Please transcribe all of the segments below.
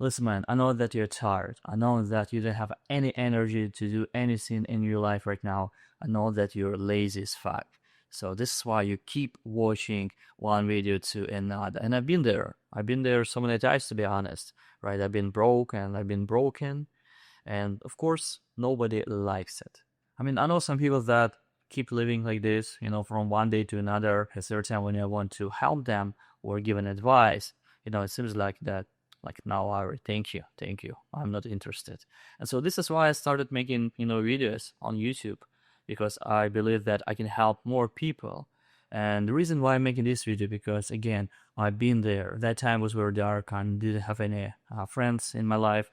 Listen, man, I know that you're tired. I know that you don't have any energy to do anything in your life right now. I know that you're lazy as fuck. So this is why you keep watching one video to another. And I've been there. I've been there so many times, to be honest, right? I've been broke and I've been broken. And of course, nobody likes it. I mean, I know some people that keep living like this, from one day to another. At certain time when I want to help them or give an advice, it seems like that, like, now, Ari, thank you. I'm not interested. And so this is why I started making, videos on YouTube, because I believe that I can help more people. And the reason why I'm making this video, because again, I've been there. That time was very dark and didn't have any friends in my life,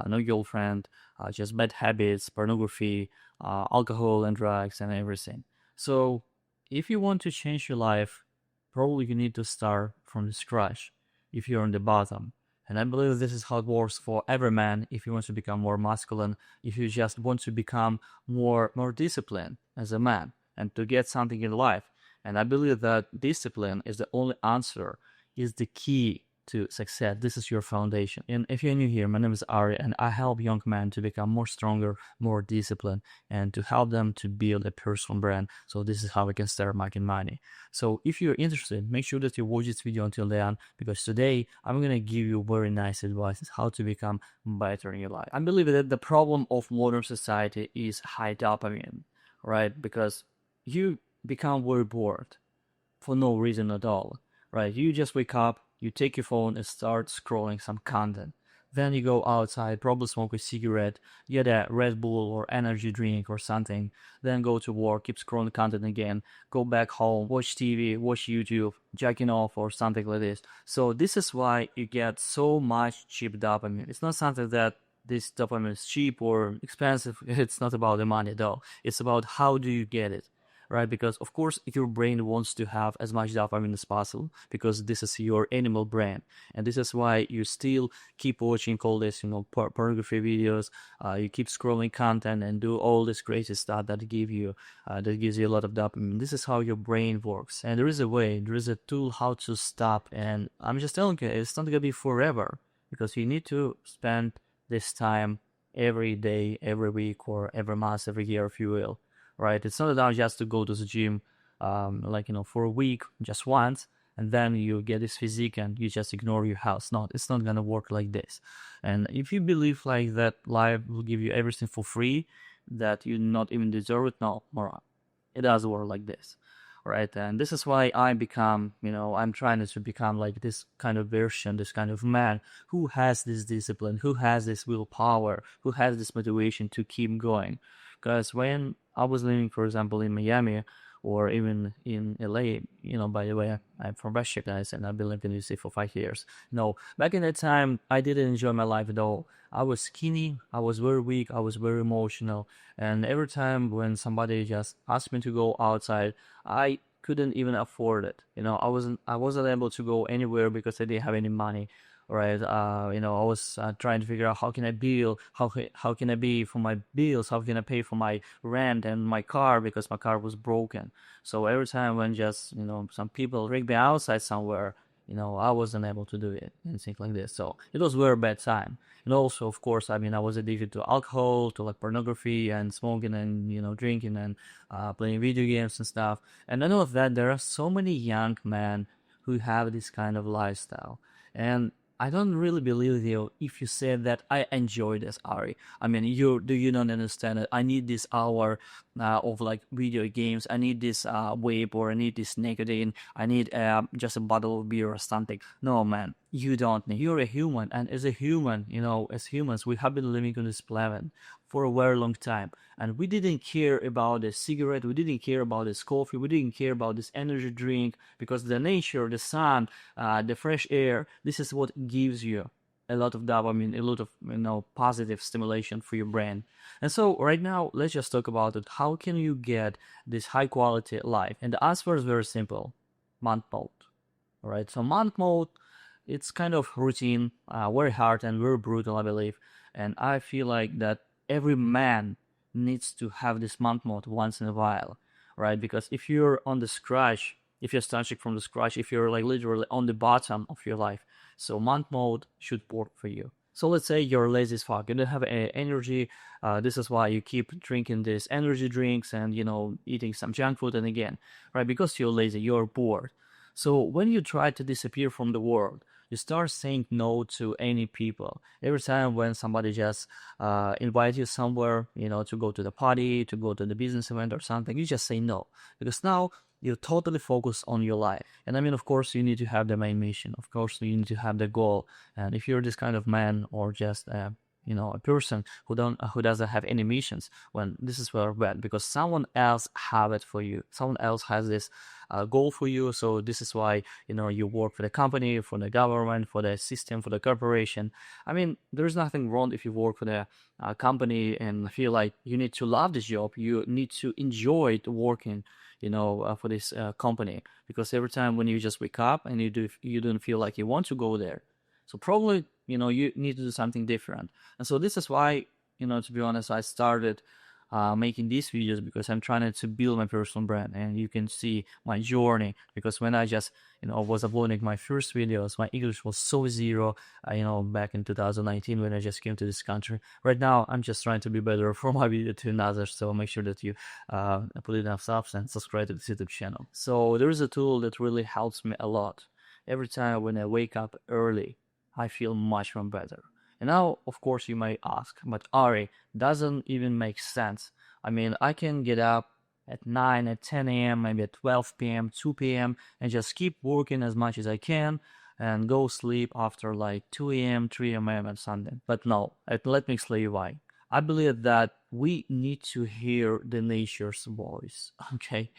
no girlfriend, just bad habits, pornography, alcohol and drugs and everything. So if you want to change your life, probably you need to start from the scratch if you're on the bottom. And I believe this is how it works for every man if you want to become more masculine, if you just want to become more disciplined as a man and to get something in life. And I believe that discipline is the only answer, is the key to success. This is your foundation. And if you're new here, my name is Ari, and I help young men to become more stronger, more disciplined, and to help them to build a personal brand. So this is how we can start making money. So if you're interested, make sure that you watch this video until the end, because today I'm gonna give you very nice advice how to become better in your life. I believe that the problem of modern society is high dopamine, right? Because you become very bored for no reason at all, right? You just wake up, you take your phone and start scrolling some content. Then you go outside, probably smoke a cigarette, get a Red Bull or energy drink or something, then go to work, keep scrolling content again, go back home, watch TV, watch YouTube, jacking off or something like this. So this is why you get so much cheap dopamine. It's not something that this dopamine is cheap or expensive. It's not about the money at all. It's about how do you get it, right? Because of course your brain wants to have as much dopamine as possible, because this is your animal brain, and this is why you still keep watching all this, pornography videos. You keep scrolling content and do all this crazy stuff that gives you a lot of dopamine. This is how your brain works, and there is a way, there is a tool how to stop. And I'm just telling you, it's not gonna be forever, because you need to spend this time every day, every week, or every month, every year, if you will, right? It's not enough just to go to the gym, for a week, just once, and then you get this physique and you just ignore your health. No, it's not gonna work like this. And if you believe like that life will give you everything for free, that you not even deserve it, no, moron. It doesn't work like this, right? And this is why I'm trying to become like this kind of version, this kind of man who has this discipline, who has this willpower, who has this motivation to keep going. Because when I was living, for example, in Miami or even in LA, by the way, I'm from Russia, guys, and I've been living in the city for 5 years. No, back in that time, I didn't enjoy my life at all. I was skinny, I was very weak, I was very emotional, and every time when somebody just asked me to go outside, I couldn't even afford it. I wasn't able to go anywhere because I didn't have any money, right? I was trying to figure out how can I bill, how can I pay for my bills, how can I pay for my rent and my car, because my car was broken. So every time when just some people bring me outside somewhere, I wasn't able to do it and things like this. So it was a very bad time. And also, of course, I mean, I was addicted to alcohol, to like pornography and smoking and drinking and playing video games and stuff. And I know that there are so many young men who have this kind of lifestyle. And I don't really believe you if you say that I enjoy this, Ari. I mean, you don't understand it. I need this hour of like video games. I need this vape, or I need this nicotine. I need just a bottle of beer or something. No, man, you don't need. You're a human, and as a human, as humans, we have been living on this planet for a very long time, and we didn't care about the cigarette. We didn't care about this coffee. We didn't care about this energy drink, because the nature, the sun, the fresh air, this is what gives you a lot of dopamine, a lot of positive stimulation for your brain. And so right now, let's just talk about it. How can you get this high quality life? And the answer is very simple: month mode. All right. So month mode, it's kind of routine, very hard and very brutal, I believe. And I feel like that every man needs to have this month mode once in a while, right? Because if you're on the scratch, if you're starting from the scratch, if you're like literally on the bottom of your life, so month mode should work for you. So let's say you're lazy as fuck. You don't have energy. This is why you keep drinking these energy drinks and eating some junk food. And again, right? Because you're lazy, you're bored. So when you try to disappear from the world, you start saying no to any people. Every time when somebody just invite you somewhere, to go to the party, to go to the business event or something, you just say no because now you totally focus on your life. And I mean, of course, you need to have the main mission. Of course, you need to have the goal. And if you're this kind of man or just a person who doesn't have any missions, when this is very bad because someone else have it for you. Someone else has this goal for you. So this is why you work for the company, for the government, for the system, for the corporation. I mean, there's nothing wrong if you work for the company and feel like you need to love this job. You need to enjoy it working for this company, because every time when you just wake up and you don't feel like you want to go there, so probably you need to do something different. And so this is why to be honest, I started making these videos, because I'm trying to build my personal brand, and you can see my journey. Because when I just was uploading my first videos, my English was so zero, back in 2019 when I just came to this country. Right now I'm just trying to be better for my video to another, so make sure that you put enough subs and subscribe to this YouTube channel. So there is a tool that really helps me a lot. Every time when I wake up early, I feel much more better. And now, of course, you may ask, but Ari, doesn't even make sense. I mean, I can get up at 9, at 10 a.m., maybe at 12 p.m., 2 p.m., and just keep working as much as I can and go sleep after like 2 a.m., 3 a.m. and something. But no, let me explain you why. I believe that we need to hear the nature's voice, okay?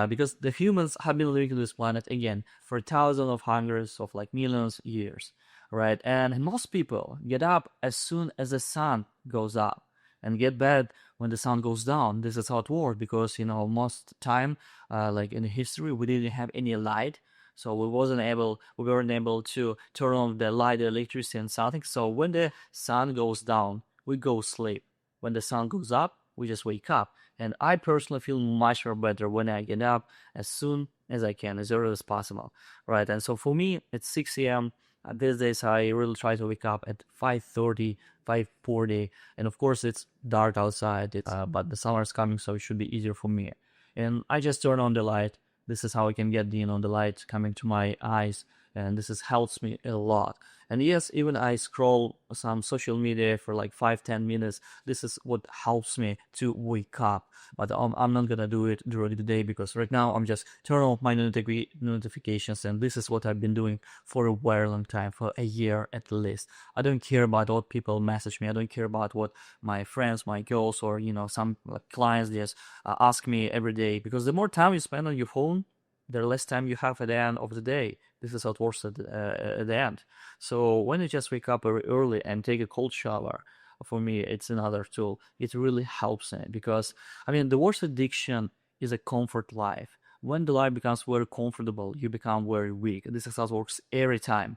Because the humans have been living on this planet again for thousands of hundreds of like millions of years, right? And most people get up as soon as the sun goes up and get bed when the sun goes down. This is how it works, because most time, like in history, we didn't have any light, so we weren't able to turn on the light, the electricity, and something. So when the sun goes down, we go sleep. When the sun goes up, we just wake up. And I personally feel much more better when I get up as soon as I can, as early as possible, right? And so for me, it's 6 a.m. These days, I really try to wake up at 5:30, 5:40, and of course, it's dark outside. But the summer is coming, so it should be easier for me. And I just turn on the light. This is how I can get the light coming to my eyes, and this helps me a lot. And yes, even I scroll some social media for like 5-10 minutes. This is what helps me to wake up. But I'm not gonna do it during the day, because right now I'm just turn off my notifications, and this is what I've been doing for a very long time, for a year at least. I don't care about what people message me. I don't care about what my friends, my girls, or some like clients just ask me every day. Because the more time you spend on your phone, the less time you have at the end of the day. This is how it works at the end. So when you just wake up very early and take a cold shower, for me, it's another tool. It really helps me, because, I mean, the worst addiction is a comfort life. When the life becomes very comfortable, you become very weak. This is how it works every time.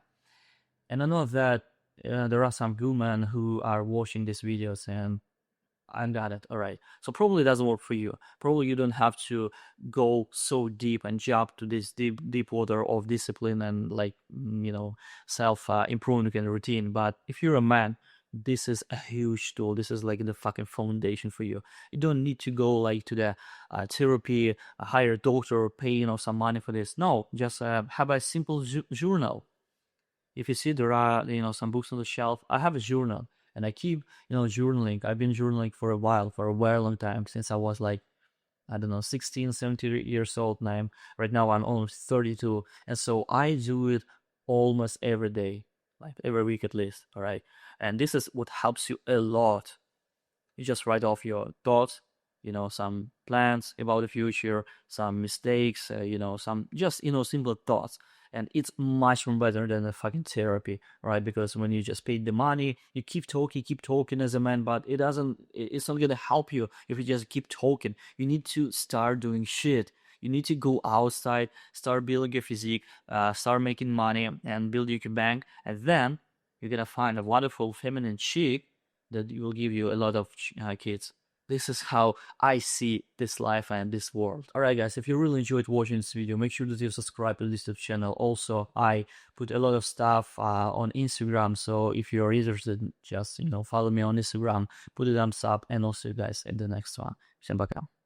And I know that there are some women who are watching these videos, and I got it. All right. So probably it doesn't work for you. Probably you don't have to go so deep and jump to this deep water of discipline and like self improvement and routine. But if you're a man, this is a huge tool. This is like the fucking foundation for you. You don't need to go like to the therapy, hire a doctor, pay some money for this. No, just have a simple journal. If you see there are some books on the shelf, I have a journal, and I keep journaling. I've been journaling for a while, for a very long time, since I was like, I don't know, 16, 17 years old. Now right now I'm almost 32, and so I do it almost every day, like every week at least. All right, and this is what helps you a lot. You just write off your thoughts, some plans about the future, some mistakes, some just, simple thoughts. And it's much more better than a fucking therapy, right? Because when you just pay the money, you keep talking as a man, but it's not gonna help you if you just keep talking. You need to start doing shit. You need to go outside, start building your physique, start making money, and build your bank. And then you're gonna find a wonderful feminine chick that will give you a lot of kids. This is how I see this life and this world. Alright guys, if you really enjoyed watching this video, make sure that you subscribe to this YouTube channel. Also, I put a lot of stuff on Instagram, so if you're interested, just follow me on Instagram, put a thumbs up, and also guys in the next one. Всем пока.